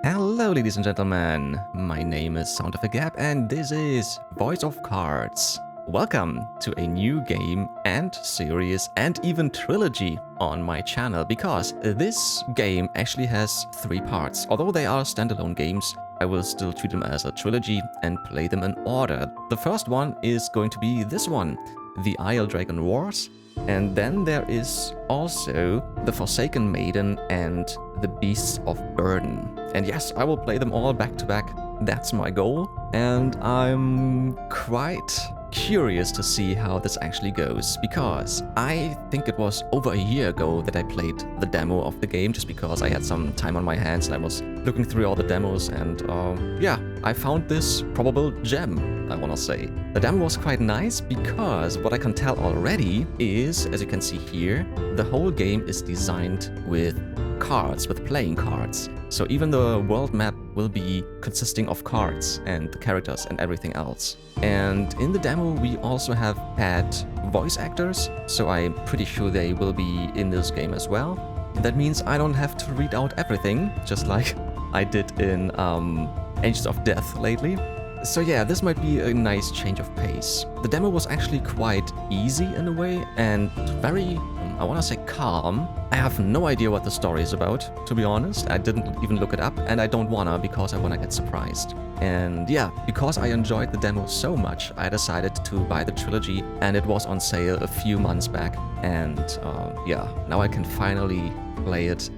Hello ladies and gentlemen, my name is Sound of a Gap and this is Voice of Cards. Welcome to a new game and series and even trilogy on my channel, because this game actually has 3 parts. Although they are standalone games, I will still treat them as a trilogy and play them in order. The first one is going to be this one, The Isle Dragon Wars. And then there is also The Forsaken Maiden and The Beasts of Burden. And yes, I will play them all back to back. That's my goal. And I'm quite curious to see how this actually goes, because I think it was over a year ago that I played the demo of the game, just because I had some time on my hands and I was looking through all the demos, and yeah, I found this probable gem, I wanna say. The demo was quite nice because what I can tell already is, as you can see here, the whole game is designed with cards, with playing cards. So even the world map will be consisting of cards and the characters and everything else. And in the demo we also have had voice actors, so I'm pretty sure they will be in this game as well. And that means I don't have to read out everything, just like I did in Angels of Death lately. So yeah, this might be a nice change of pace. The demo was actually quite easy in a way and very, I want to say, calm. I have no idea what the story is about, to be honest. I didn't even look it up, and I don't wanna, because I wanna get surprised. And yeah, because I enjoyed the demo so much, I decided to buy the trilogy, and it was on sale a few months back. And yeah, now I can finally play it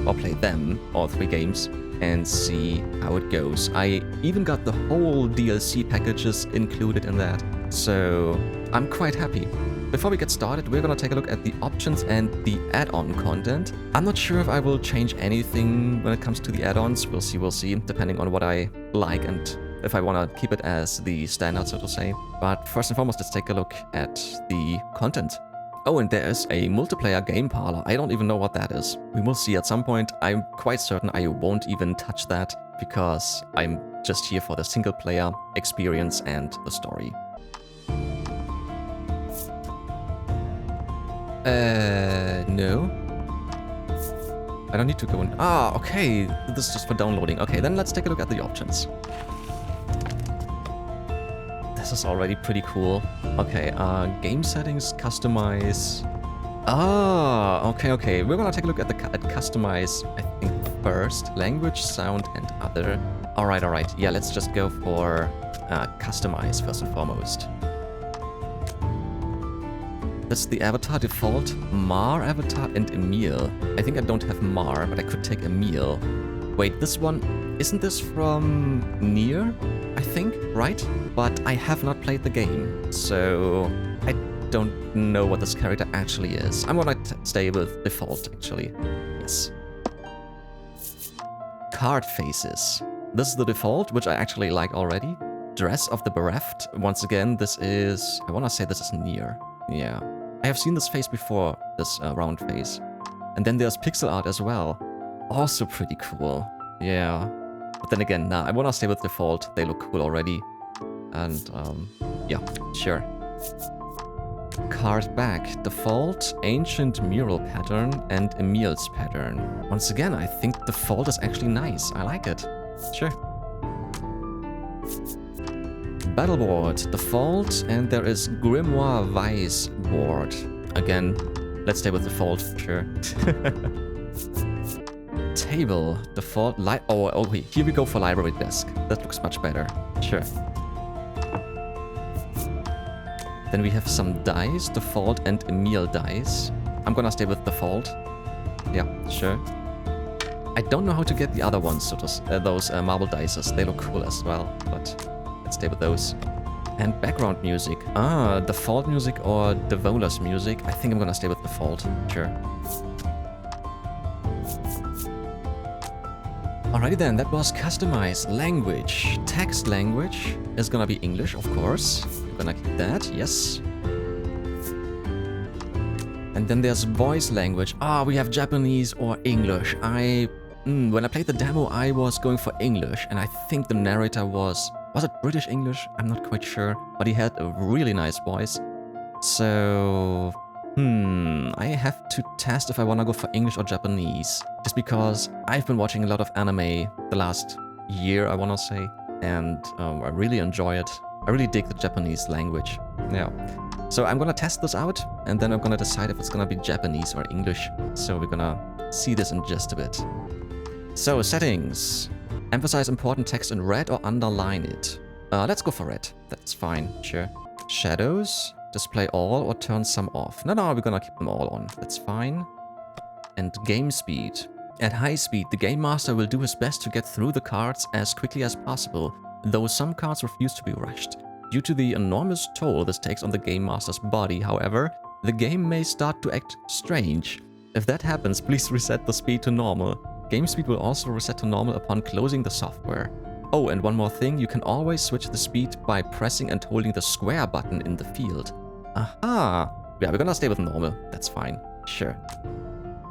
or play them, all 3 games, and see how it goes. I even got the whole DLC packages included in that, so I'm quite happy. Before we get started, we're gonna take a look at the options and the add-on content. I'm not sure if I will change anything when it comes to the add-ons. We'll see, depending on what I like and if I wanna keep it as the standard, so to say. But first and foremost, let's take a look at the content. Oh, and there is a multiplayer game parlor. I don't even know what that is. We will see at some point. I'm quite certain I won't even touch that, because I'm just here for the single player experience and the story. No. I don't need to go in. Ah, okay. This is just for downloading. Okay, then let's take a look at the options. This is already pretty cool. Okay, game settings, customize. Ah, okay. We're gonna take a look at customize, I think, first. Language, sound, and other. Alright. Yeah, let's just go for customize first and foremost. That's the avatar default, Mar avatar, and Emil. I think I don't have Mar, but I could take Emil. Wait, this one, isn't this from Nier? I think, right? But I have not played the game, so I don't know what this character actually is. I'm gonna stay with default, actually. Yes. Card faces. This is the default, which I actually like already. Dress of the Bereft. Once again, this is, I wanna say this is Nier. Yeah. I have seen this face before, this round face. And then there's pixel art as well. Also pretty cool. Yeah. But then again, nah, I wanna stay with default. They look cool already. And, yeah, sure. Card back. Default, ancient mural pattern, and Emil's pattern. Once again, I think default is actually nice. I like it. Sure. Battleboard, default, and there is Grimoire Vice board. Again, let's stay with default, sure. Table, default, oh, here we go for library desk. That looks much better, sure. Then we have some dice, default and Emil dice. I'm gonna stay with default. Yeah, sure. I don't know how to get the other ones, so those marble dices. They look cool as well, but let's stay with those. And background music. Ah, default music or Devoler's music. I think I'm gonna stay with default. Sure. Alrighty then, that was customize. Language. Text language is gonna be English, of course. I'm gonna keep that, yes. And then there's voice language. Ah, we have Japanese or English. When I played the demo, I was going for English, and I think the narrator was it British English? I'm not quite sure, but he had a really nice voice. So I have to test if I want to go for English or Japanese. Just because I've been watching a lot of anime the last year, I want to say. And I really enjoy it. I really dig the Japanese language. Yeah. So I'm gonna test this out, and then I'm gonna decide if it's gonna be Japanese or English. So we're gonna see this in just a bit. So settings. Emphasize important text in red or underline it. Let's go for red. That's fine, sure. Shadows. Display all or turn some off. No, we're gonna keep them all on. That's fine. And game speed. At high speed, the Game Master will do his best to get through the cards as quickly as possible, though some cards refuse to be rushed. Due to the enormous toll this takes on the Game Master's body, however, the game may start to act strange. If that happens, please reset the speed to normal. Game speed will also reset to normal upon closing the software. Oh, and one more thing, you can always switch the speed by pressing and holding the square button in the field. Aha! Yeah, we're gonna stay with normal. That's fine. Sure.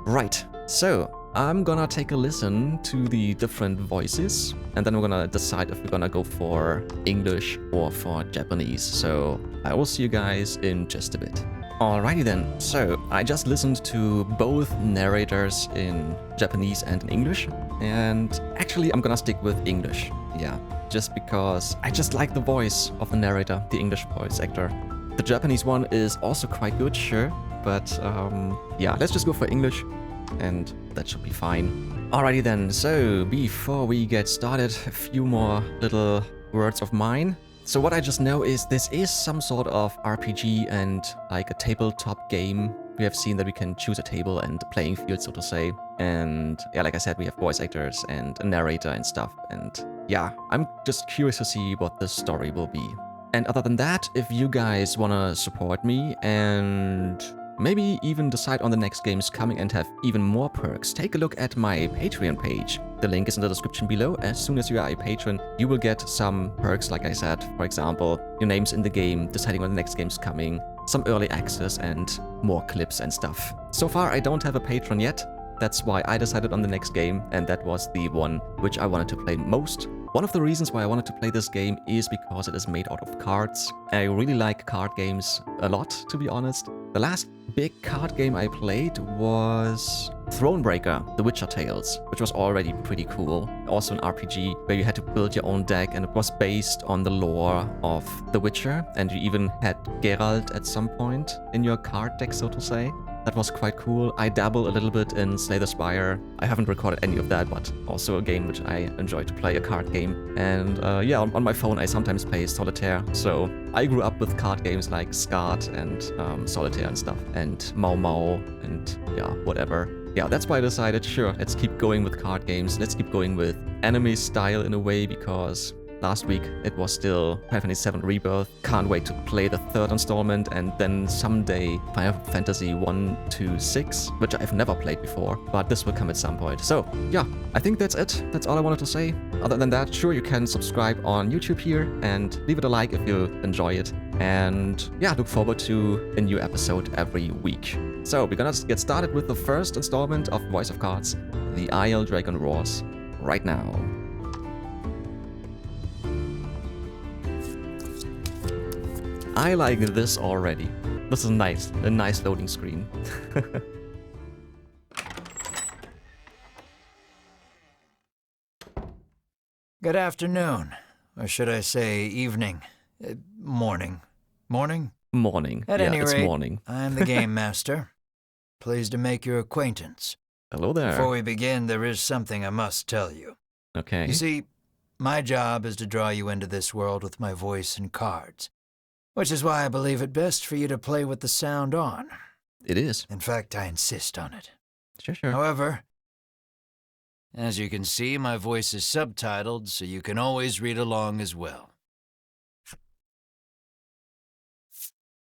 Right, so I'm gonna take a listen to the different voices, and then we're gonna decide if we're gonna go for English or for Japanese. So I will see you guys in just a bit. Alrighty then, so I just listened to both narrators in Japanese and in English, and actually I'm gonna stick with English. Yeah, just because I just like the voice of the narrator, the English voice actor. The Japanese one is also quite good, sure, but yeah, let's just go for English, and that should be fine. Alrighty then, so before we get started, a few more little words of mine. So what I just know is this is some sort of RPG and like a tabletop game. We have seen that we can choose a table and a playing field, so to say. And yeah, like I said, we have voice actors and a narrator and stuff. And yeah, I'm just curious to see what the story will be. And other than that, if you guys want to support me and maybe even decide on the next games coming and have even more perks, take a look at my Patreon page. The link is in the description below. As soon as you are a patron, you will get some perks, like I said. For example, your name's in the game, deciding when the next game's coming, some early access and more clips and stuff. So far, I don't have a patron yet. That's why I decided on the next game, and that was the one which I wanted to play most. One of the reasons why I wanted to play this game is because it is made out of cards. I really like card games a lot, to be honest. The last big card game I played was Thronebreaker, The Witcher Tales, which was already pretty cool. Also an RPG where you had to build your own deck, and it was based on the lore of The Witcher, and you even had Geralt at some point in your card deck, so to say. That was quite cool. I dabble a little bit in Slay the Spire. I haven't recorded any of that, but also a game which I enjoy to play, a card game. And yeah, on my phone I sometimes play Solitaire. So I grew up with card games like Skat and Solitaire and stuff, and Mau Mau and yeah, whatever. Yeah, that's why I decided, sure, let's keep going with card games. Let's keep going with anime style in a way, because last week it was still Final Fantasy VII Rebirth. Can't wait to play the third installment, and then someday Final Fantasy 1 to 6, which I've never played before, but this will come at some point. So yeah, I think that's it. That's all I wanted to say. Other than that, sure, you can subscribe on YouTube here and leave it a like if you enjoy it. And yeah, look forward to a new episode every week. So we're gonna get started with the first installment of Voice of Cards, The Isle Dragon Roars, right now. I like this already. This is nice, a nice loading screen. Good afternoon, or should I say evening, morning. Morning? Morning. At yeah, any it's rate, morning. I'm the Game Master. Pleased to make your acquaintance. Hello there. Before we begin, there is something I must tell you. Okay. You see, my job is to draw you into this world with my voice and cards, which is why I believe it best for you to play with the sound on. It is. In fact, I insist on it. Sure. However, as you can see, my voice is subtitled, so you can always read along as well.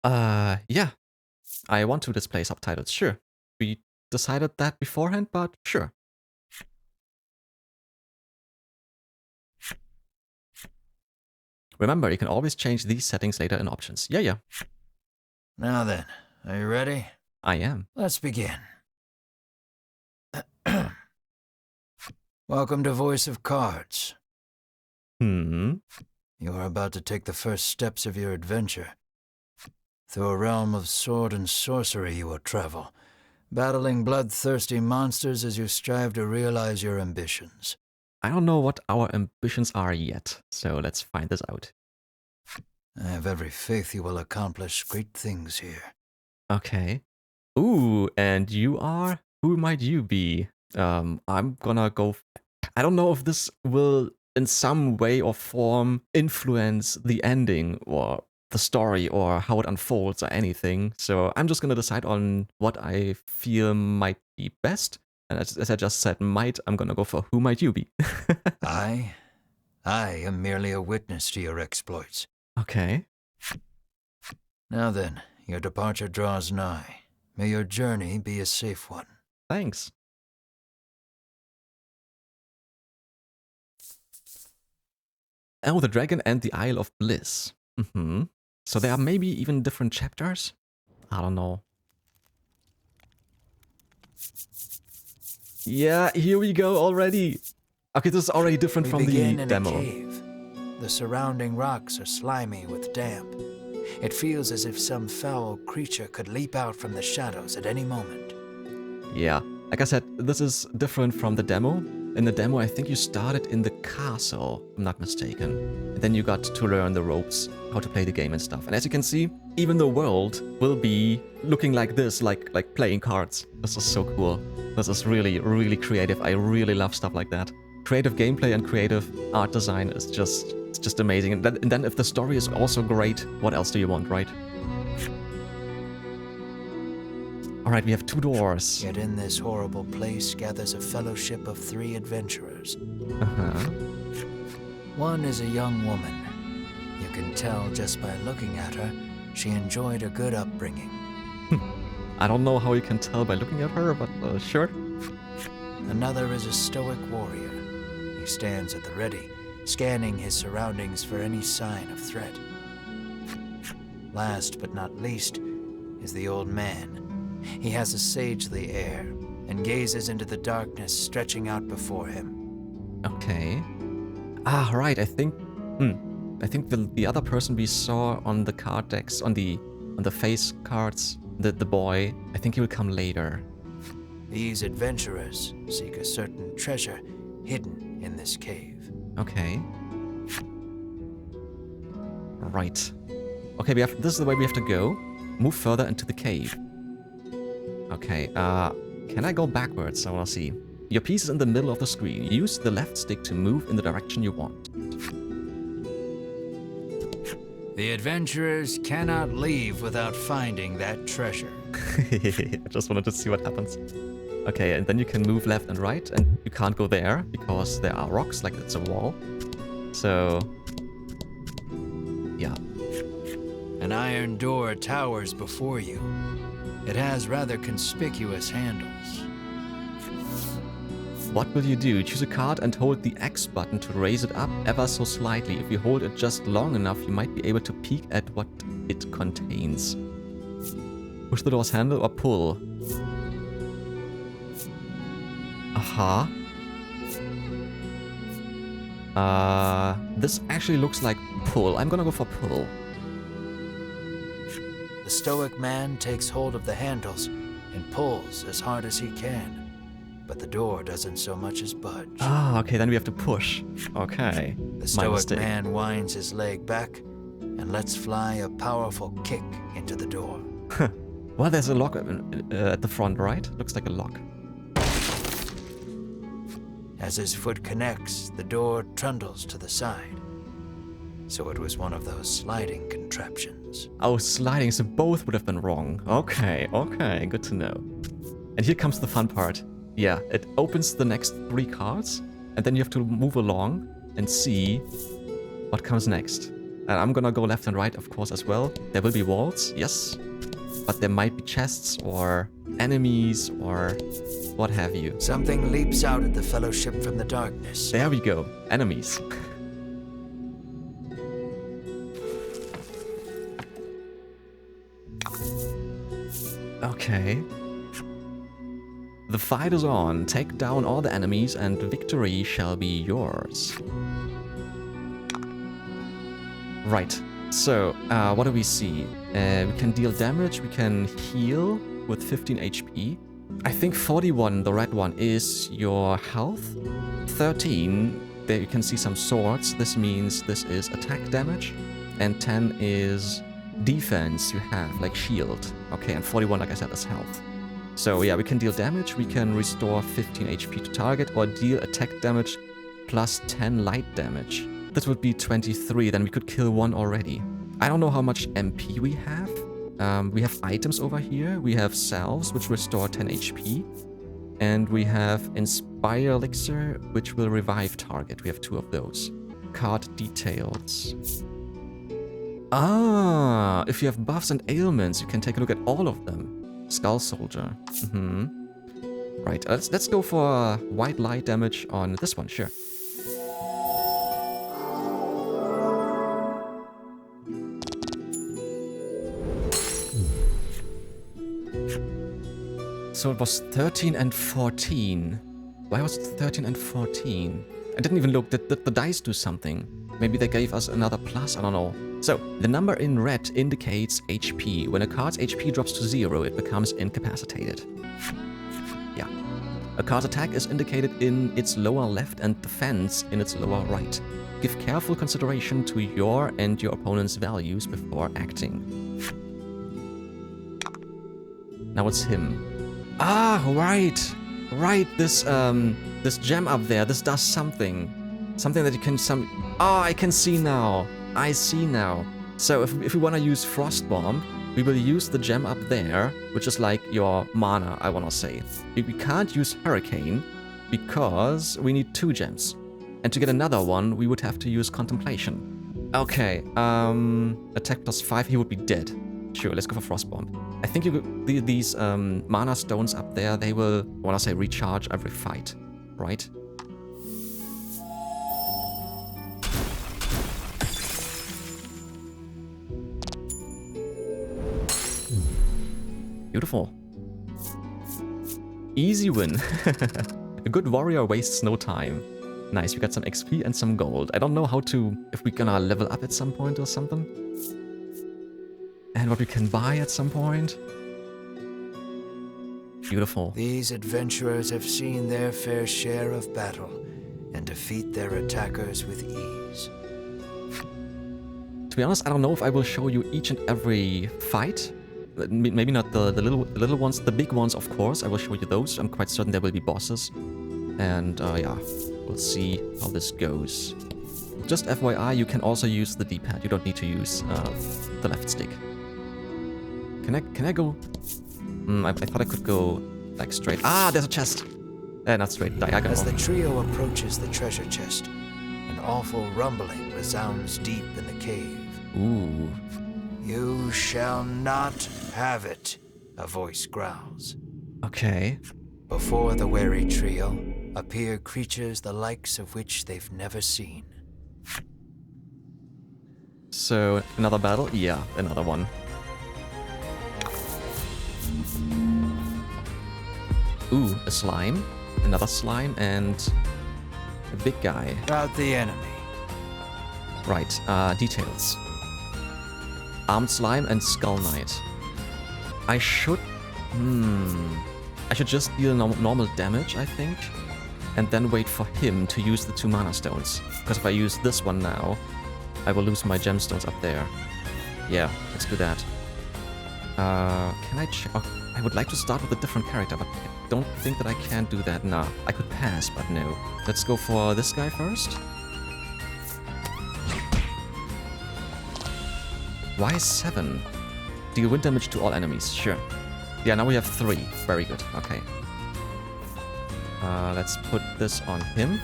Yeah. I want to display subtitles, sure. We decided that beforehand, but sure. Remember, you can always change these settings later in options. Yeah. Now then, are you ready? I am. Let's begin. Welcome to Voice of Cards. You are about to take the first steps of your adventure Through a realm of sword and sorcery you will travel, battling bloodthirsty monsters as you strive to realize your ambitions. I don't know what our ambitions are yet, so let's find this out. I have every faith you will accomplish great things here. Okay. Ooh, and you are? Who might you be? I'm gonna go... I don't know if this will in some way or form influence the ending or the story or how it unfolds or anything. So I'm just gonna decide on what I feel might be best. And as I just said might, I'm gonna go for who might you be? I am merely a witness to your exploits. Okay. Now then, your departure draws nigh. May your journey be a safe one. Thanks. Oh, the Dragon and the Isle of Bliss. Mm-hmm. So there are maybe even different chapters? I don't know. Yeah, here we go already. Okay, this is already different from the demo. We begin in a cave. The surrounding rocks are slimy with damp. It feels as if some foul creature could leap out from the shadows at any moment. Yeah, like I said, this is different from the demo. In the demo, I think you started in the castle, if I'm not mistaken. And then you got to learn the ropes, how to play the game and stuff. And as you can see, even the world will be looking like this, like playing cards. This is so cool. This is really, really creative. I really love stuff like that. Creative gameplay and creative art design is just amazing. And then if the story is also great, what else do you want, right? Alright, we have 2 doors. Yet in this horrible place gathers a fellowship of 3 adventurers. One is a young woman. You can tell just by looking at her, she enjoyed a good upbringing. I don't know how you can tell by looking at her, but sure. Another is a stoic warrior. He stands at the ready, scanning his surroundings for any sign of threat. Last but not least is the old man. He has a sagely air and gazes into the darkness stretching out before him. Okay. Ah, right. I think the other person we saw on the card decks, on the face cards, the boy, I think he will come later. These adventurers seek a certain treasure hidden in this cave. Okay. Right. Okay, this is the way we have to go. Move further into the cave. Okay, can I go backwards? I wanna see. Your piece is in the middle of the screen. Use the left stick to move in the direction you want. The adventurers cannot leave without finding that treasure. I just wanted to see what happens. Okay, and then you can move left and right, and you can't go there because there are rocks, like it's a wall. So, yeah. An iron door towers before you. It has rather conspicuous handles. What will you do? Choose a card and hold the X button to raise it up ever so slightly. If you hold it just long enough, you might be able to peek at what it contains. Push the door's handle or pull. Aha. This actually looks like pull. I'm gonna go for pull. The stoic man takes hold of the handles and pulls as hard as he can, but the door doesn't so much as budge. Ah, okay, then we have to push. Okay, the stoic man winds his leg back and lets fly a powerful kick into the door. Well, there's a lock at the front, right? Looks like a lock. As his foot connects, the door trundles to the side. So it was one of those sliding contraptions. Oh, sliding, so both would have been wrong. Okay, okay, good to know. And here comes the fun part. Yeah, it opens the next 3 cards, and then you have to move along and see what comes next. And I'm gonna go left and right, of course, as well. There will be walls, yes, but there might be chests or enemies or what have you. Something leaps out at the fellowship from the darkness. There we go, enemies. Okay. The fight is on. Take down all the enemies and victory shall be yours. Right. So, what do we see? We can deal damage, we can heal with 15 HP. I think 41, the red one, is your health. 13, there you can see some swords. This means this is attack damage. And 10 is defense you have, like shield. Okay, and 41, like I said, is health. So yeah, we can deal damage, we can restore 15 HP to target, or deal attack damage plus 10 light damage. This would be 23, then we could kill one already. I don't know how much MP we have. We have items over here. We have salves, which restore 10 HP. And we have Inspire Elixir, which will revive target. We have 2 of those. Card details. Ah, if you have buffs and ailments, you can take a look at all of them. Skull Soldier. Right, let's go for white light damage on this one, sure. So it was 13 and 14. Why was it 13 and 14? I didn't even look. Did the dice do something? Maybe they gave us another plus, I don't know. So, the number in red indicates HP. When a card's HP drops to 0, it becomes incapacitated. Yeah. A card's attack is indicated in its lower left and defense in its lower right. Give careful consideration to your and your opponent's values before acting. Now it's him. Ah, right. Right, this gem up there, this does something. Something that you can Oh, I can see now. I see now. So if we want to use Frost Bomb, we will use the gem up there, which is like your mana, I want to say. We can't use Hurricane because we need 2 gems. And to get another one, we would have to use Contemplation. Okay, attack plus 5, he would be dead. Sure, let's go for Frost Bomb. I think these mana stones up there, they will, I want to say, recharge every fight, right? Beautiful. Easy win. A good warrior wastes no time. Nice, we got some XP and some gold. I don't know if we're gonna level up at some point or something. And what we can buy at some point. Beautiful. These adventurers have seen their fair share of battle and defeat their attackers with ease. To be honest, I don't know if I will show you each and every fight. Maybe not the little ones, the big ones, of course. I will show you those. I'm quite certain there will be bosses. And yeah, we'll see how this goes. Just FYI, you can also use the D-pad. You don't need to use the left stick. Can I go? I thought I could go like straight. Ah, there's a chest. Not straight, diagonal. As the trio approaches the treasure chest, an awful rumbling resounds deep in the cave. Ooh. You shall not have it, a voice growls. Okay. Before the wary trio appear creatures the likes of which they've never seen. So, another battle? Yeah, another one. Ooh, a slime. Another slime and a big guy. About the enemy. Right, details. Armed slime and skull knight. I should just deal normal damage, I think. And then wait for him to use the 2 mana stones. Because if I use this one now, I will lose my gemstones up there. Yeah, let's do that. Can I check? Oh, I would like to start with a different character, but I don't think that I can do that. Nah, I could pass, but no. Let's go for this guy first. Why 7? Deal wind damage to all enemies, sure. Yeah, now we have 3. Very good, okay. Let's put this on him.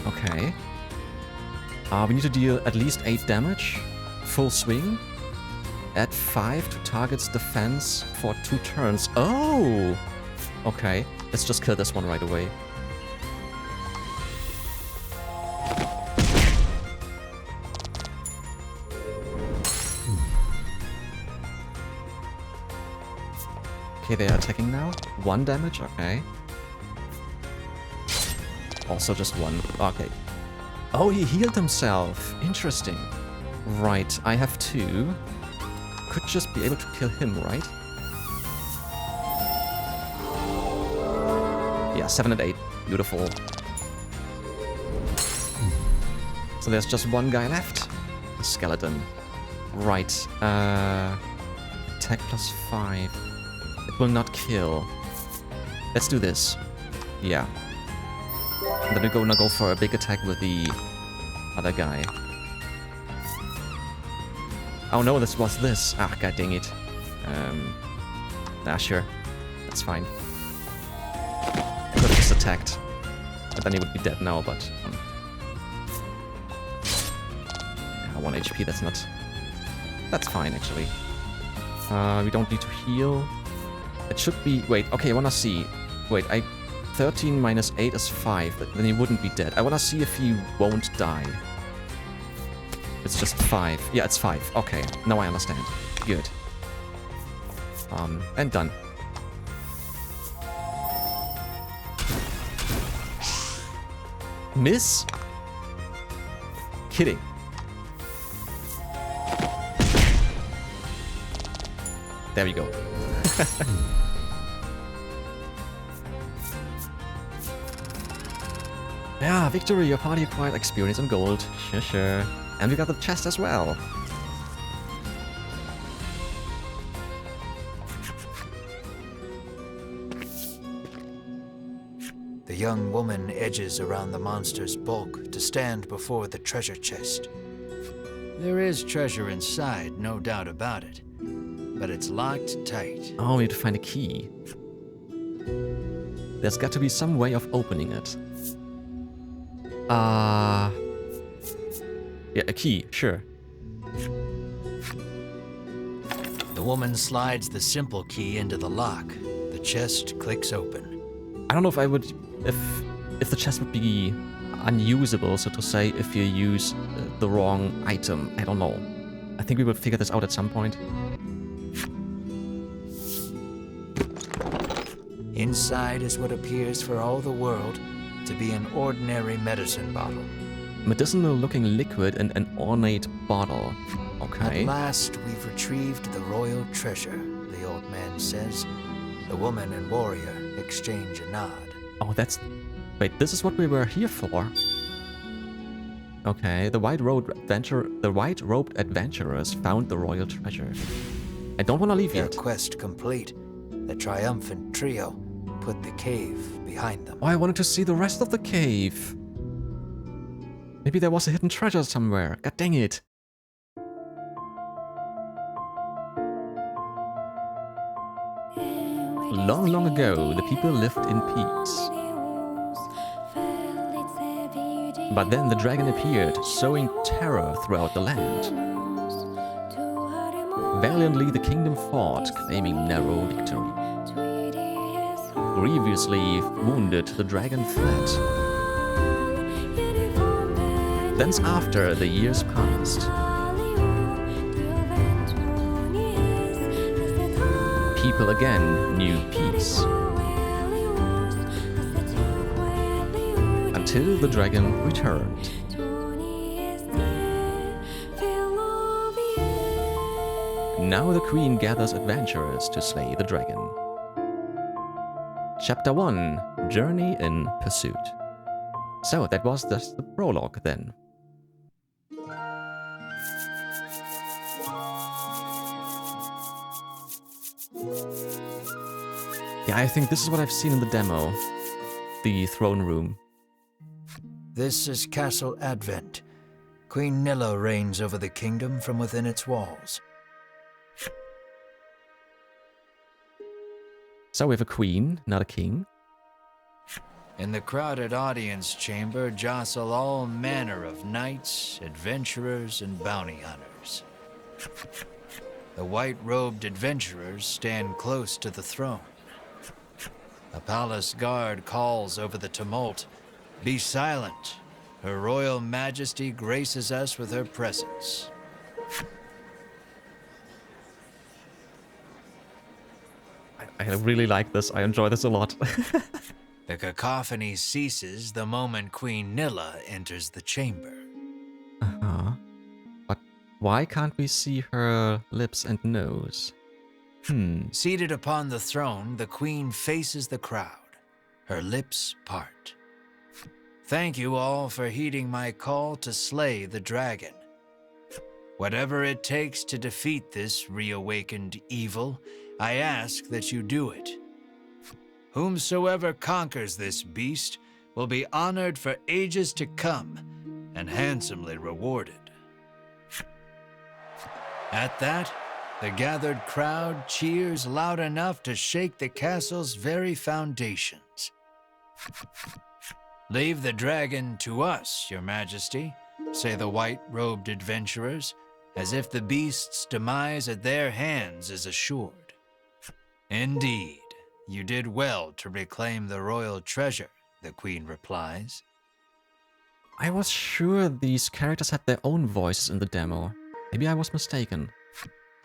Okay. We need to deal at least 8 damage. Full swing. Add 5 to target's defense for 2 turns. Oh! Okay, let's just kill this one right away. Okay, they are attacking now. 1 damage, okay. Also just one. Okay. Oh, he healed himself. Interesting. Right, I have 2. Could just be able to kill him, right? Yeah, 7 and 8. Beautiful. So there's just one guy left. The skeleton. Right. Attack plus 5. It will not kill. Let's do this. Yeah. And then we're gonna go for a big attack with the other guy. Oh no, this was this. Ah, god dang it. Sure. That's fine. Could have just attacked. But then he would be dead now, but... yeah, 1 HP, that's not... That's fine, actually. We don't need to heal. It should be... Wait, okay, I wanna see. Wait, 13 minus 8 is 5, but then he wouldn't be dead. I wanna see if he won't die. It's just 5. Yeah, it's 5. Okay, now I understand. Good. And done. Miss? Kidding. There we go. Yeah, victory, your party acquired experience and gold. Sure. And we got the chest as well. The young woman edges around the monster's bulk to stand before the treasure chest. There is treasure inside, no doubt about it, but it's locked tight. Oh, we need to find a key. There's got to be some way of opening it. Yeah, a key, sure. The woman slides the simple key into the lock. The chest clicks open. I don't know if I would... If the chest would be unusable, so to say, if you use the wrong item. I don't know. I think we will figure this out at some point. Inside is what appears for all the world to be an ordinary medicine bottle. Medicinal-looking liquid in an ornate bottle. Okay. At last, we've retrieved the royal treasure, the old man says. The woman and warrior exchange a nod. Oh, that's... Wait, this is what we were here for? Okay, the white-robed adventurers found the royal treasure. I don't want to leave Their yet. quest complete, the triumphant trio put the cave behind them. Oh, I wanted to see the rest of the cave. Maybe there was a hidden treasure somewhere. God dang it. Long, long ago, the people lived in peace. But then the dragon appeared, sowing terror throughout the land. Valiantly, the kingdom fought, claiming narrow victory. Grievously wounded, the dragon fled. Thence after, the years passed. People again knew peace. Until the dragon returned. Now the queen gathers adventurers to slay the dragon. Chapter 1, Journey in Pursuit. So that was just the prologue then. Yeah, I think this is what I've seen in the demo. The throne room. This is Castle Advent. Queen Nilla reigns over the kingdom from within its walls. So we have a queen, not a king. In the crowded audience chamber jostle all manner of knights, adventurers, and bounty hunters. The white-robed adventurers stand close to the throne. A palace guard calls over the tumult, "Be silent. Her Royal Majesty graces us with her presence." I really like this. I enjoy this a lot. The cacophony ceases the moment Queen Nilla enters the chamber. Uh-huh. But why can't we see her lips and nose? Seated upon the throne, the queen faces the crowd. Her lips part. Thank you all for heeding my call to slay the dragon. Whatever it takes to defeat this reawakened evil, I ask that you do it. Whomsoever conquers this beast will be honored for ages to come and handsomely rewarded. At that, the gathered crowd cheers loud enough to shake the castle's very foundations. Leave the dragon to us, your majesty, say the white-robed adventurers, as if the beast's demise at their hands is assured. Indeed, you did well to reclaim the royal treasure, the queen replies. I was sure these characters had their own voices in the demo. Maybe I was mistaken.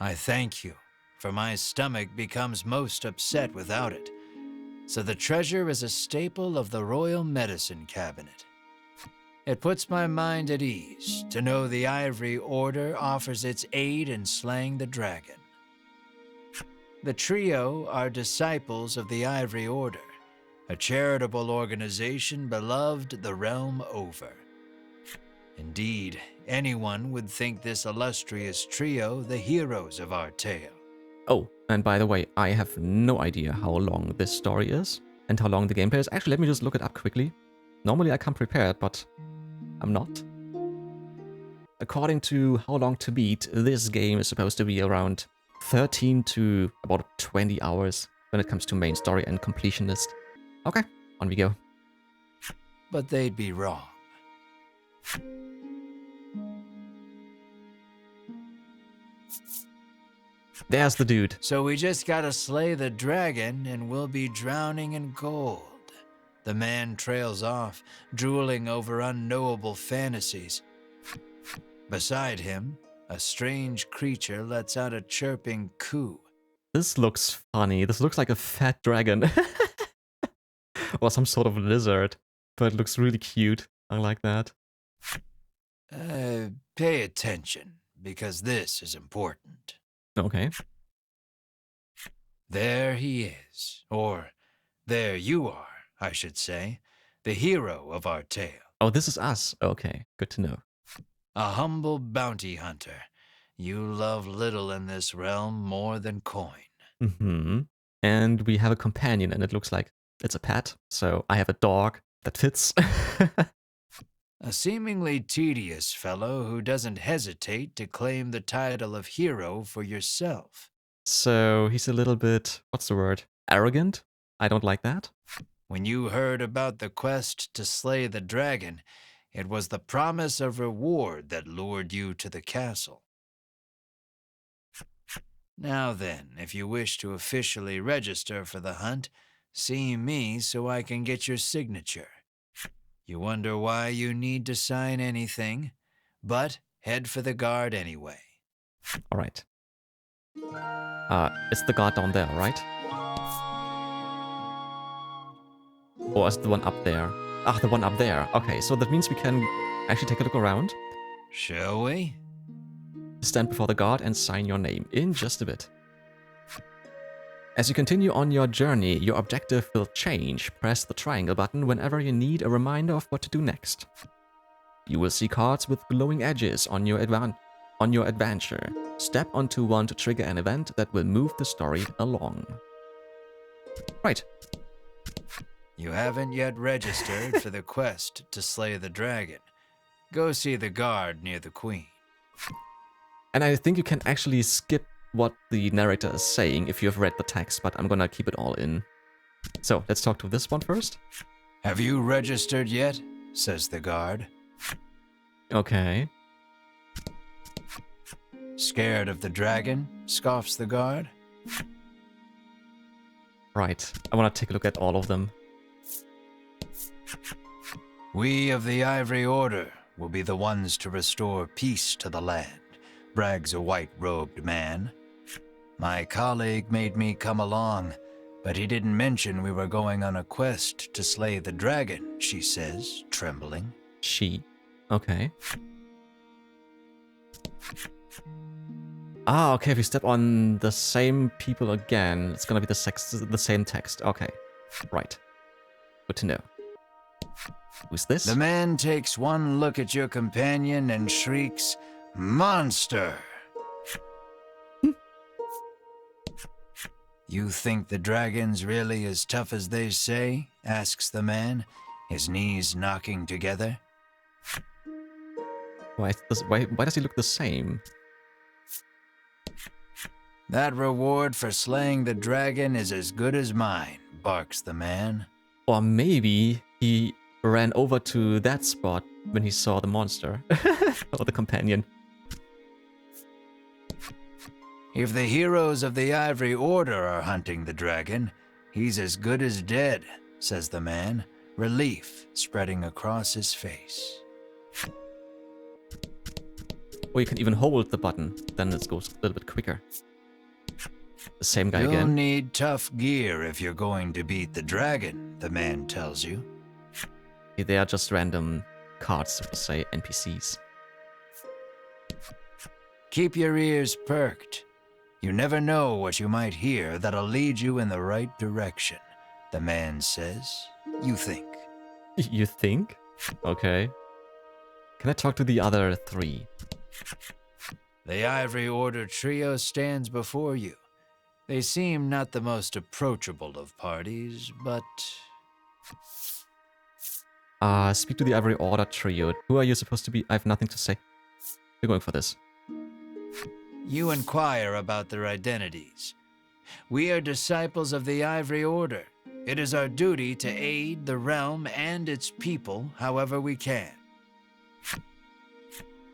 I thank you, for my stomach becomes most upset without it. So the treasure is a staple of the royal medicine cabinet. It puts my mind at ease to know the Ivory Order offers its aid in slaying the dragon. The trio are disciples of the Ivory Order, a charitable organization beloved the realm over. Indeed, anyone would think this illustrious trio the heroes of our tale. Oh, and by the way, I have no idea how long this story is and how long the gameplay is. Actually, let me just look it up quickly. Normally I come prepared, but I'm not. According to How Long to Beat, this game is supposed to be around 13 to about 20 hours when it comes to main story and completionist. Okay, on we go. But they'd be wrong. There's the dude. So we just gotta slay the dragon and we'll be drowning in gold. The man trails off, drooling over unknowable fantasies. Beside him, a strange creature lets out a chirping coo. This looks funny. This looks like a fat dragon. Or some sort of lizard. But it looks really cute. I like that. Pay attention, because this is important. Okay. There he is, or there you are, I should say, the hero of our tale. Oh, this is us. Okay, good to know. A humble bounty hunter. You love little in this realm more than coin. Mm-hmm. And we have a companion, and it looks like it's a pet. So I have a dog that fits. A seemingly tedious fellow who doesn't hesitate to claim the title of hero for yourself. So he's a little bit, what's the word? Arrogant? I don't like that. When you heard about the quest to slay the dragon, it was the promise of reward that lured you to the castle. Now then, if you wish to officially register for the hunt, see me so I can get your signature. You wonder why you need to sign anything, but head for the guard anyway. All right. It's the guard down there, right? Or is the one up there? Ah, the one up there. Okay, so that means we can actually take a look around. Shall we? Stand before the guard and sign your name in just a bit. As you continue on your journey, your objective will change. Press the triangle button whenever you need a reminder of what to do next. You will see cards with glowing edges on your adventure. Step onto one to trigger an event that will move the story along. Right. You haven't yet registered for the quest to slay the dragon. Go see the guard near the queen. And I think you can actually skip what the narrator is saying if you've read the text, but I'm gonna keep it all in. So, let's talk to this one first. Have you registered yet? Says the guard. Okay. Scared of the dragon? Scoffs the guard. Right. I wanna take a look at all of them. We of the Ivory Order will be the ones to restore peace to the land, brags a white-robed man. My colleague made me come along, But he didn't mention we were going on a quest to slay the dragon, she says, trembling. She. Okay. Ah, okay, if you step on the same people again, it's gonna be the same text. Okay. Right. Good to know. Who's this? The man takes one look at your companion and shrieks, "Monster!" You think the dragon's really as tough as they say? Asks the man, his knees knocking together. Why does he look the same? That reward for slaying the dragon is as good as mine, barks the man. Or maybe he ran over to that spot when he saw the monster. Or the companion. If the heroes of the Ivory Order are hunting the dragon, he's as good as dead, says the man, relief spreading across his face. Or you can even hold the button, then it goes a little bit quicker. The same guy You'll again. need tough gear if you're going to beat the dragon, the man tells you. They are just random cards, so to say, NPCs. Keep your ears perked. You never know what you might hear that'll lead you in the right direction, the man says. You think. You think? Okay. Can I talk to the other three? The Ivory Order trio stands before you. They seem not the most approachable of parties, but... Speak to the Ivory Order trio. Who are you supposed to be? I have nothing to say. You're going for this. You inquire about their identities. We are disciples of the Ivory Order. It is our duty to aid the realm and its people however we can.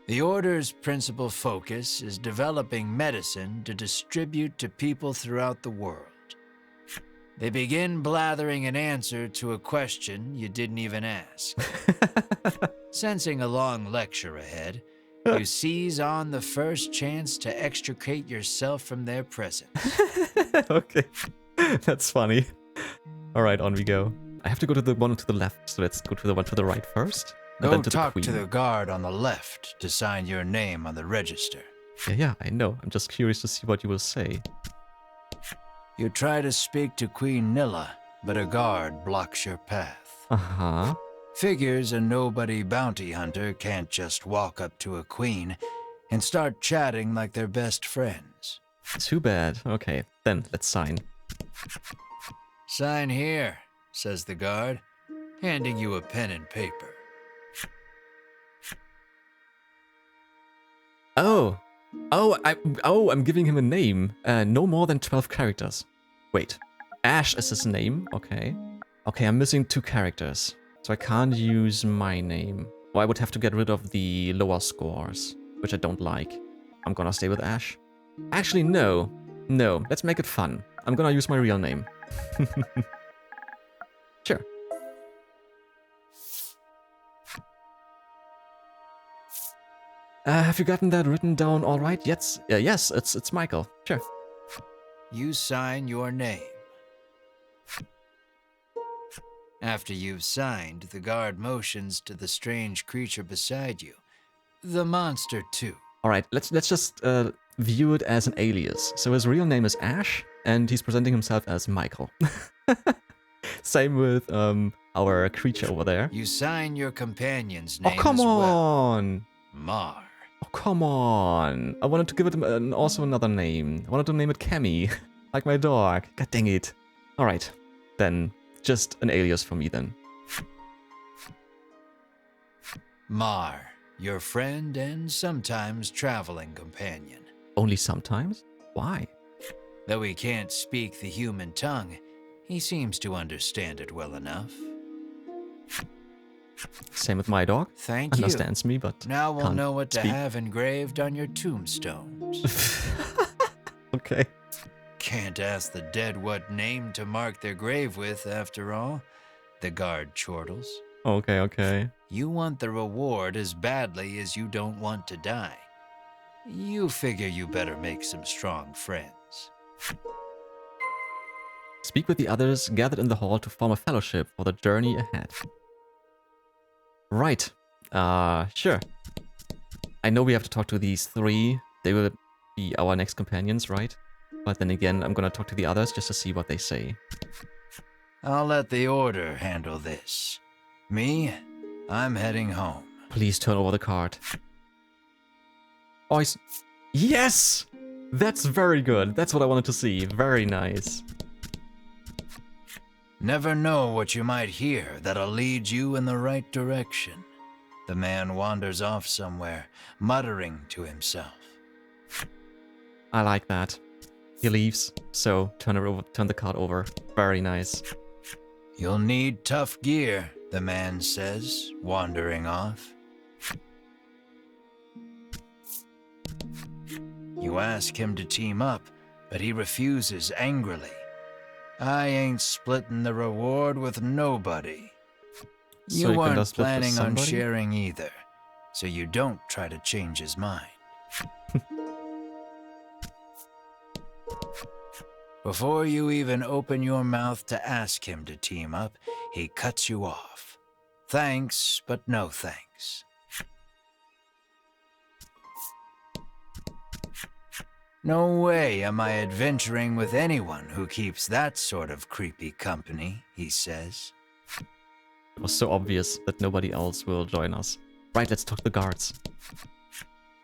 The Order's principal focus is developing medicine to distribute to people throughout the world. They begin blathering an answer to a question you didn't even ask. Sensing a long lecture ahead, you seize on the first chance to extricate yourself from their presence. Okay. That's funny. Alright, on we go. I have to go to the one to the left, so let's go to the one to the right first. And Go then to talk the to queen. the guard on the left to sign your name on the register. Yeah, I know. I'm just curious to see what you will say. You try to speak to Queen Nilla, but a guard blocks your path. Uh-huh. Figures a nobody bounty hunter can't just walk up to a queen and start chatting like they're best friends. Too bad. Okay, then let's sign. Sign here, says the guard, handing you a pen and paper. I'm giving him a name. No more than 12 characters. Wait. Ash is his name. Okay. Okay, I'm missing 2 characters. So I can't use my name. Or I would have to get rid of the lower scores, which I don't like. I'm gonna stay with Ash. Actually, no. No, let's make it fun. I'm gonna use my real name. Sure. Have you gotten that written down all right? Yes, yes, it's Michael. Sure. You sign your name. After you've signed, the guard motions to the strange creature beside you. The monster, too. All right, let's just view it as an alias. So his real name is Ash, and he's presenting himself as Michael. Same with our creature over there. You sign your companion's name Oh, come as well. on! Mar. Oh, come on! I wanted to give it also another name. I wanted to name it Cammy, like my dog. God dang it. All right, then just an alias for me then. Mar, your friend and sometimes traveling companion. Only sometimes? Why? Though he can't speak the human tongue, he seems to understand it well enough. Same with my dog. Thank you. Understands me, but Now we'll can't know what to speak. have engraved on your tombstones. Okay. Can't ask the dead what name to mark their grave with, after all. The guard chortles. Okay, okay. You want the reward as badly as you don't want to die. You figure you better make some strong friends. Speak with the others gathered in the hall to form a fellowship for the journey ahead. Right. Sure. I know we have to talk to these 3. They will be our next companions, right? But then again, I'm gonna talk to the others just to see what they say. I'll let the Order handle this. Me, I'm heading home. Please turn over the card. Oh, yes! That's very good. That's what I wanted to see. Very nice. Never know what you might hear that'll lead you in the right direction. The man wanders off somewhere, muttering to himself. I like that. He leaves, so turn the card over. Very nice. You'll need tough gear, the man says, wandering off. You ask him to team up, but he refuses angrily. I ain't splitting the reward with nobody. So You weren't split with planning on somebody? sharing either, so you don't try to change his mind. Before you even open your mouth to ask him to team up, he cuts you off. Thanks, but no thanks. No way am I adventuring with anyone who keeps that sort of creepy company, he says. It was so obvious that nobody else will join us. Right, let's talk to the guards.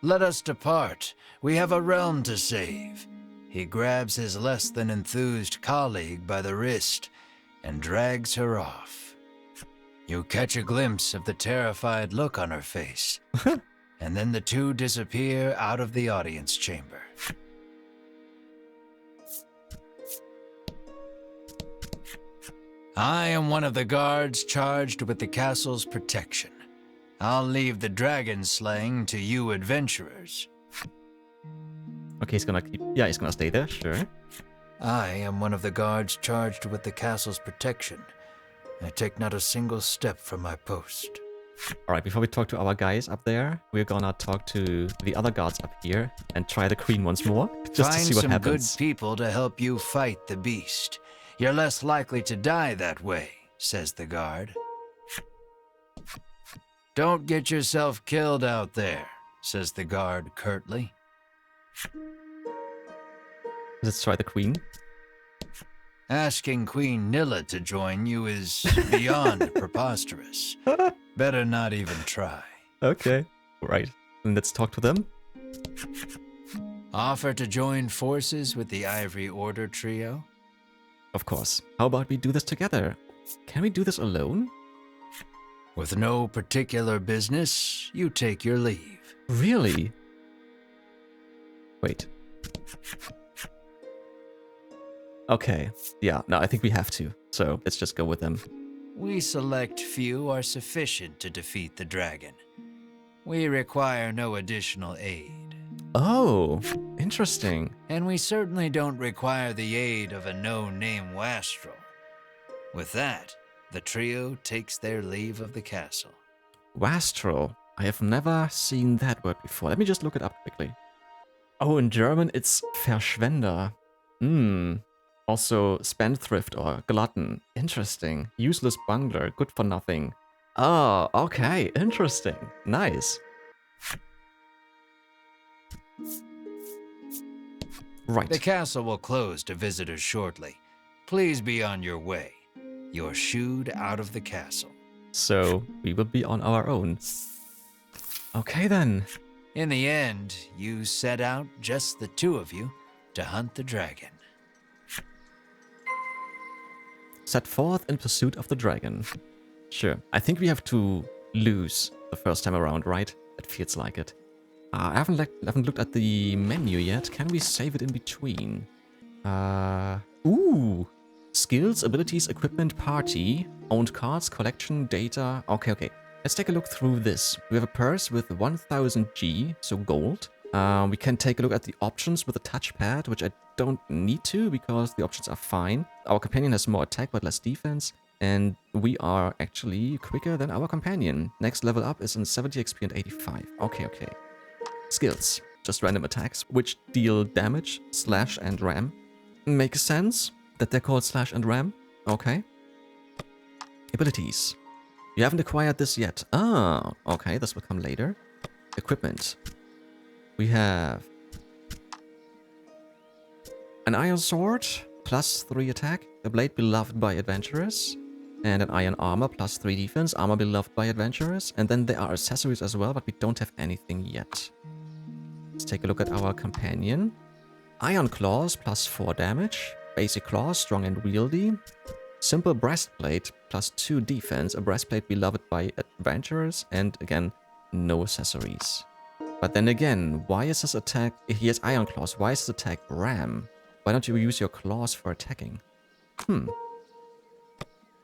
Let us depart. We have a realm to save. He grabs his less than enthused colleague by the wrist and drags her off. You catch a glimpse of the terrified look on her face, and then the two disappear out of the audience chamber. I am one of the guards charged with the castle's protection. I'll leave the dragon slaying to you adventurers. Okay, he's gonna he's gonna stay there, sure. I am one of the guards charged with the castle's protection. I take not a single step from my post. Alright, before we talk to our guys up there, we're gonna talk to the other guards up here and try the queen once more, just to see what happens. Find some good people to help you fight the beast. You're less likely to die that way, says the guard. Don't get yourself killed out there, says the guard curtly. Let's try the queen. Asking Queen Nilla to join you is beyond preposterous. Better not even try. Okay. Right. And let's talk to them. Offer to join forces with the Ivory Order trio? Of course. How about we do this together? Can we do this alone? With no particular business, you take your leave. Really? Wait. Okay. Yeah, no, I think we have to. So let's just go with them. We select few are sufficient to defeat the dragon. We require no additional aid. Oh, interesting. And we certainly don't require the aid of a no-name wastrel. With that, the trio takes their leave of the castle. Wastrel. I have never seen that word before. Let me just look it up quickly. Oh, in German it's Verschwender. Also spendthrift or glutton. Interesting. Useless bungler. Good for nothing. Oh, okay. Interesting. Nice. Right. The castle will close to visitors shortly. Please be on your way. You're shooed out of the castle. So we will be on our own. Okay then. In the end, you set out, just the two of you, to hunt the dragon. Set forth in pursuit of the dragon. Sure. I think we have to lose the first time around, right? It feels like it. I haven't looked at the menu yet. Can we save it in between? Ooh! Skills, abilities, equipment, party, owned cards, collection, data. Okay. Let's take a look through this. We have a purse with 1000 G, so gold. We can take a look at the options with a touchpad, which I don't need to because the options are fine. Our companion has more attack but less defense. And we are actually quicker than our companion. Next level up is in 70 XP and 85. Okay. Skills. Just random attacks, which deal damage, slash and ram. Makes sense. that they're called slash and ram. Okay. Abilities. You haven't acquired this yet. Ah, okay, this will come later. Equipment. We have an iron sword, +3 attack, a blade beloved by adventurers, and an iron armor, +3 defense, armor beloved by adventurers. And then there are accessories as well, but we don't have anything yet. Let's take a look at our companion. Iron claws, +4 damage, basic claws, strong and wieldy, simple breastplate, +2 defense, a breastplate beloved by adventurers, and again, no accessories. But then again, why is this attack... He has iron claws. Why is this attack ram? Why don't you use your claws for attacking?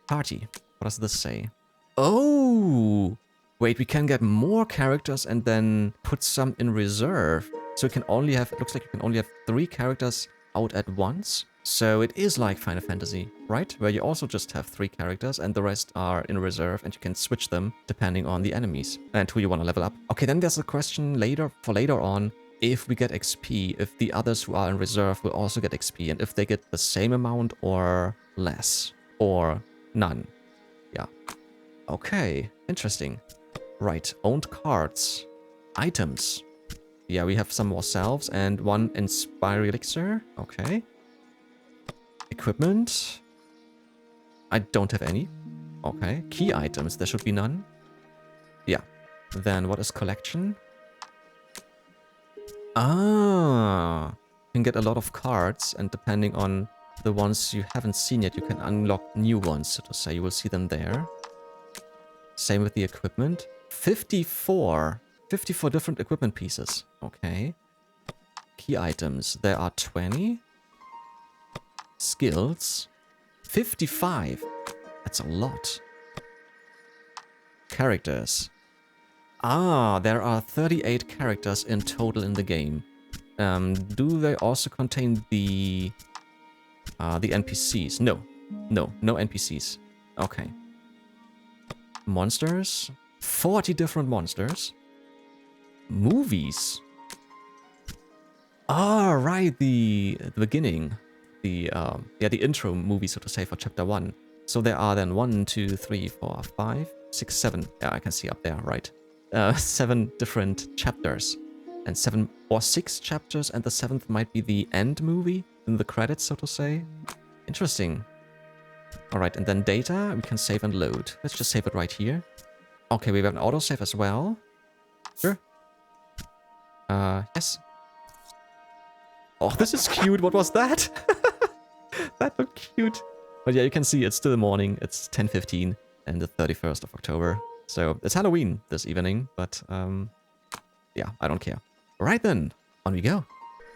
Party. What does this say? Oh! Wait, we can get more characters and then put some in reserve. So you can only have... It looks like you can only have 3 characters out at once. So it is like Final Fantasy, right? Where you also just have 3 characters and the rest are in reserve and you can switch them depending on the enemies and who you want to level up. Okay, then there's a question later on. If we get XP, if the others who are in reserve will also get XP and if they get the same amount or less or none. Yeah. Okay, interesting. Right, owned cards. Items. Yeah, we have some more salves and 1 Inspire Elixir. Okay. Equipment. I don't have any. Okay. Key items. There should be none. Yeah. Then what is collection? Ah. You can get a lot of cards and depending on the ones you haven't seen yet, you can unlock new ones, so to say. You will see them there. Same with the equipment. 54. 54 different equipment pieces. Okay. Key items. There are 20. Skills. 55. That's a lot. Characters. Ah, there are 38 characters in total in the game. Do they also contain the NPCs? No. No NPCs. Okay. Monsters. 40 different monsters. Movies. Ah, right, the beginning. The intro movie, so to say, for chapter 1. So there are then 1, 2, 3, 4, 5, 6, 7. Yeah, I can see up there, right. 7 different chapters. And 7 or 6 chapters, and the 7th might be the end movie in the credits, so to say. Interesting. Alright, and then data, we can save and load. Let's just save it right here. Okay, we have an autosave as well. Sure. Yes. Oh, this is cute. What was that? That looked cute. But yeah, you can see it's still morning. It's 10:15 and the 31st of October. So it's Halloween this evening, but yeah, I don't care. Right then, on we go.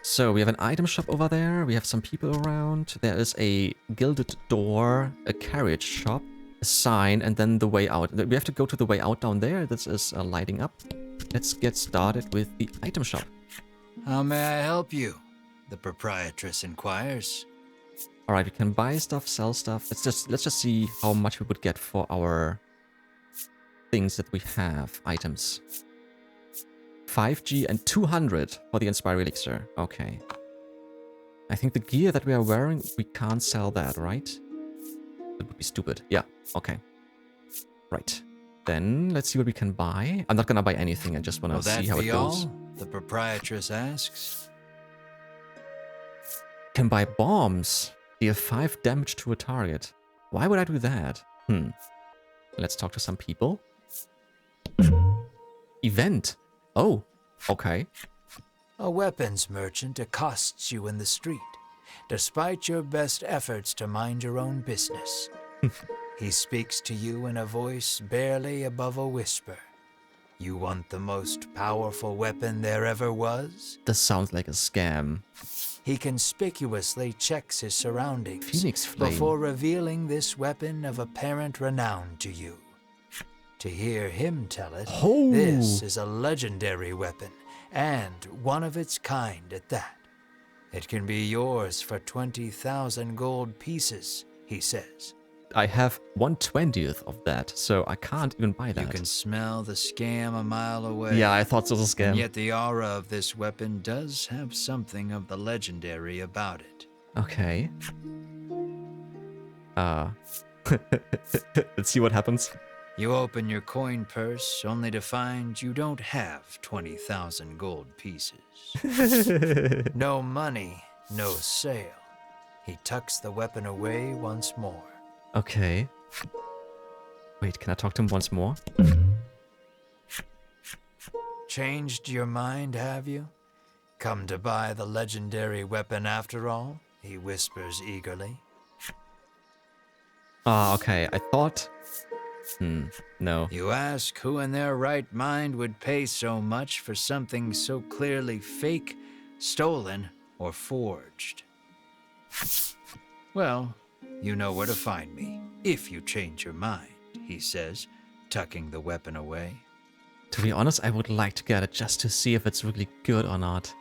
So we have an item shop over there. We have some people around. There is a gilded door, a carriage shop, a sign, and then the way out. We have to go to the way out down there. This is lighting up. Let's get started with the item shop. How may I help you? The proprietress inquires. All right, we can buy stuff, sell stuff. Let's just see how much we would get for our things that we have. Items. 5G and 200 for the Inspire Elixir. Okay. I think the gear that we are wearing, we can't sell that, right? That would be stupid. Yeah, okay. Right. Then let's see what we can buy. I'm not gonna buy anything. I just want to see how it goes. The proprietress asks. Can buy bombs. Deal 5 damage to a target. Why would I do that? Let's talk to some people. Event. Oh, okay. A weapons merchant accosts you in the street, despite your best efforts to mind your own business. He speaks to you in a voice barely above a whisper. You want the most powerful weapon there ever was? This sounds like a scam. He conspicuously checks his surroundings Phoenix Flame. before revealing this weapon of apparent renown to you. To hear him tell it, this is a legendary weapon, and one of its kind at that. It can be yours for 20,000 gold pieces, he says. I have 1/20th of that, so I can't even buy that. You can smell the scam a mile away. Yeah, I thought it was a scam. And yet the aura of this weapon does have something of the legendary about it. Okay. Let's see what happens. You open your coin purse only to find you don't have 20,000 gold pieces. No money, no sale. He tucks the weapon away once more. Okay. Wait, can I talk to him once more? Changed your mind, have you? Come to buy the legendary weapon after all? He whispers eagerly. Ah, okay. I thought... no. You ask who in their right mind would pay so much for something so clearly fake, stolen, or forged. Well, you know where to find me, if you change your mind, he says, tucking the weapon away. To be honest, I would like to get it just to see if it's really good or not.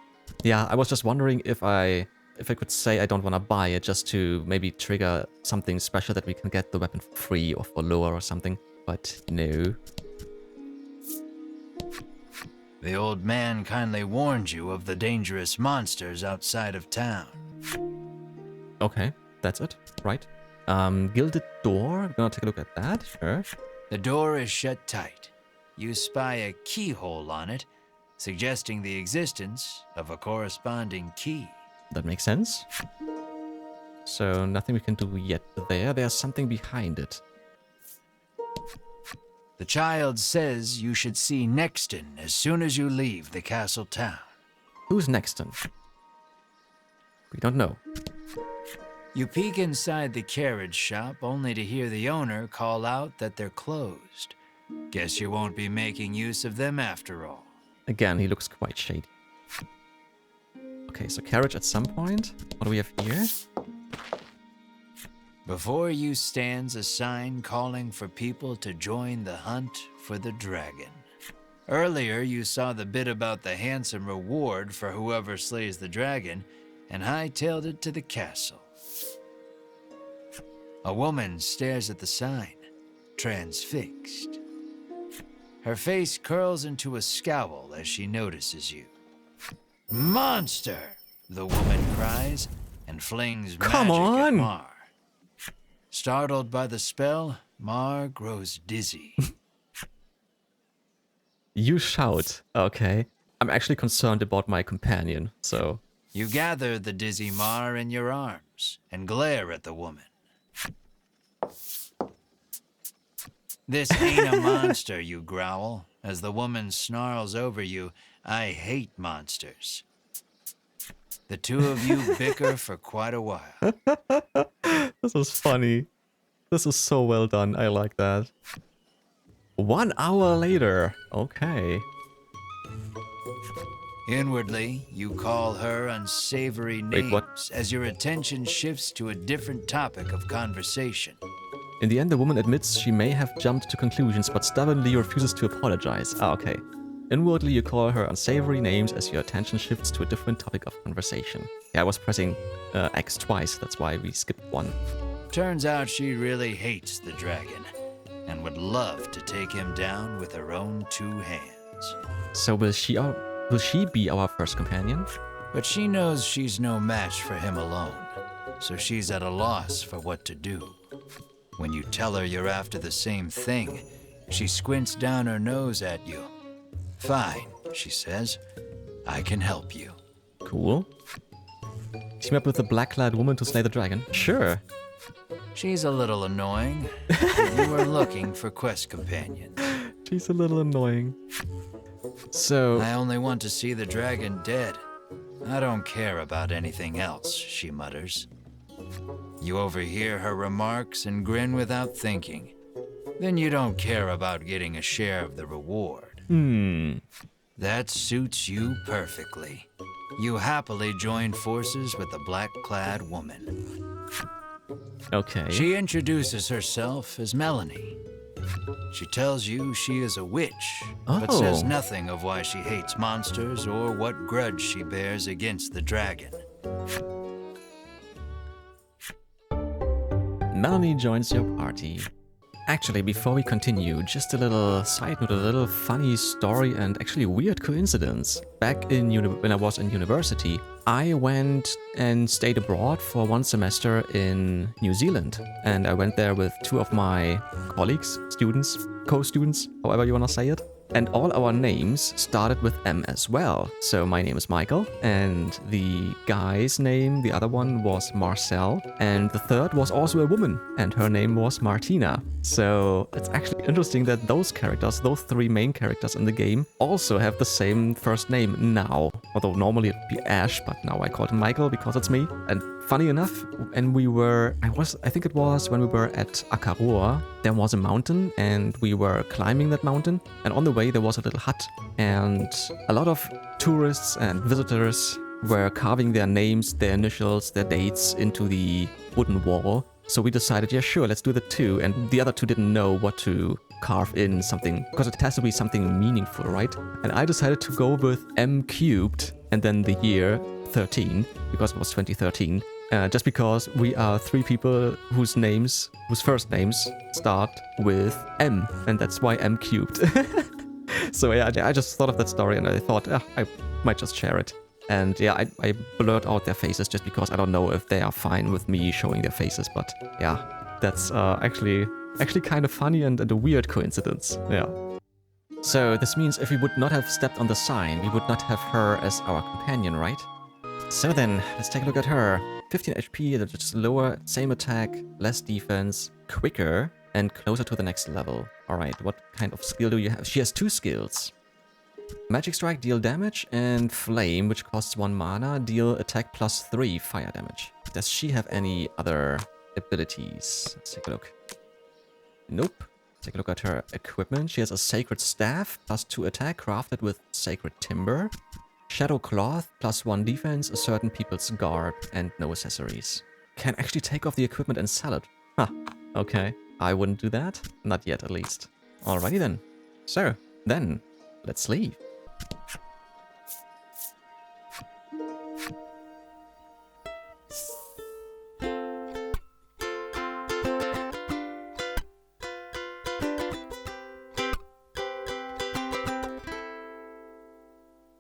Yeah, I was just wondering if I could say I don't want to buy it just to maybe trigger something special that we can get the weapon for free or for lower or something. But no. The old man kindly warned you of the dangerous monsters outside of town. Okay, that's it, right? Gilded door, gonna take a look at that, sure. The door is shut tight. You spy a keyhole on it, suggesting the existence of a corresponding key. That makes sense. So nothing we can do yet there. There's something behind it. The child says you should see Nexton as soon as you leave the castle town. Who's Nexton? We don't know. You peek inside the carriage shop only to hear the owner call out that they're closed. Guess you won't be making use of them after all. Again, he looks quite shady. Okay, so carriage at some point. What do we have here? Before you stands a sign calling for people to join the hunt for the dragon. Earlier, you saw the bit about the handsome reward for whoever slays the dragon and hightailed it to the castle. A woman stares at the sign, transfixed. Her face curls into a scowl as she notices you. Monster! The woman cries and flings Come magic at on! Mar. Startled by the spell, Mar grows dizzy. You shout. Okay. I'm actually concerned about my companion, so... You gather the dizzy Mar in your arms and glare at the woman. This ain't a monster, you growl, as the woman snarls over you. I hate monsters. The two of you bicker for quite a while. This is funny. This is so well done. I like that. 1 hour later. Okay. Inwardly, you call her unsavory names what? as your attention shifts to a different topic of conversation. In the end, the woman admits she may have jumped to conclusions, but stubbornly refuses to apologize. Ah, okay. Inwardly, you call her unsavory names as your attention shifts to a different topic of conversation. Yeah, I was pressing X twice, that's why we skipped one. Turns out she really hates the dragon and would love to take him down with her own 2 hands. So will she be our first companion? But she knows she's no match for him alone, so she's at a loss for what to do. When you tell her you're after the same thing, she squints down her nose at you. Fine, she says. I can help you. Cool. Team up with the Black-Clad Woman to slay the dragon? Sure. She's a little annoying. You were looking for quest companions. She's a little annoying. So... I only want to see the dragon dead. I don't care about anything else, she mutters. You overhear her remarks and grin without thinking. Then you don't care about getting a share of the reward. That suits you perfectly. You happily join forces with the Black-Clad Woman. Okay. She introduces herself as Melanie. She tells you she is a witch, but says nothing of why she hates monsters or what grudge she bears against the dragon. Melanie joins your party. Actually, before we continue, just a little side note, a little funny story and actually weird coincidence. Back in when I was in university, I went and stayed abroad for 1 semester in New Zealand. And I went there with 2 of my colleagues, students, co-students, however you want to say it. And all our names started with M as well. So my name is Michael, and the guy's name, the other one, was Marcel, and the third was also a woman, and her name was Martina. So it's actually interesting that those characters, those 3 main characters in the game, also have the same first name now. Although normally it'd be Ash, but now I called him Michael because it's me. And funny enough, and I think it was when we were at Akaroa, there was a mountain and we were climbing that mountain, and on the way there was a little hut, and a lot of tourists and visitors were carving their names, their initials, their dates into the wooden wall. So we decided, yeah, sure, let's do that too. And the other 2 didn't know what to carve in something, because it has to be something meaningful, right? And I decided to go with M cubed and then the year 13, because it was 2013. Just because we are 3 people whose first names start with M, and that's why M cubed. So yeah, I just thought of that story and I thought I might just share it. And yeah, I blurred out their faces just because I don't know if they are fine with me showing their faces, but yeah, that's actually kind of funny and a weird coincidence, yeah. So this means if we would not have stepped on the sign, we would not have her as our companion, right? So then, let's take a look at her. 15 HP, that's just lower, same attack, less defense, quicker, and closer to the next level. Alright, what kind of skill do you have? She has 2 skills. Magic Strike, deal damage, and Flame, which costs 1 mana, deal attack plus 3 fire damage. Does she have any other abilities? Let's take a look. Nope. Take a look at her equipment. She has a Sacred Staff, plus 2 attack, crafted with Sacred Timber. Shadow Cloth, plus 1 defense, a certain people's garb, and no accessories. Can actually take off the equipment and sell it. Huh, okay. I wouldn't do that. Not yet, at least. Alrighty then. So, then, let's leave.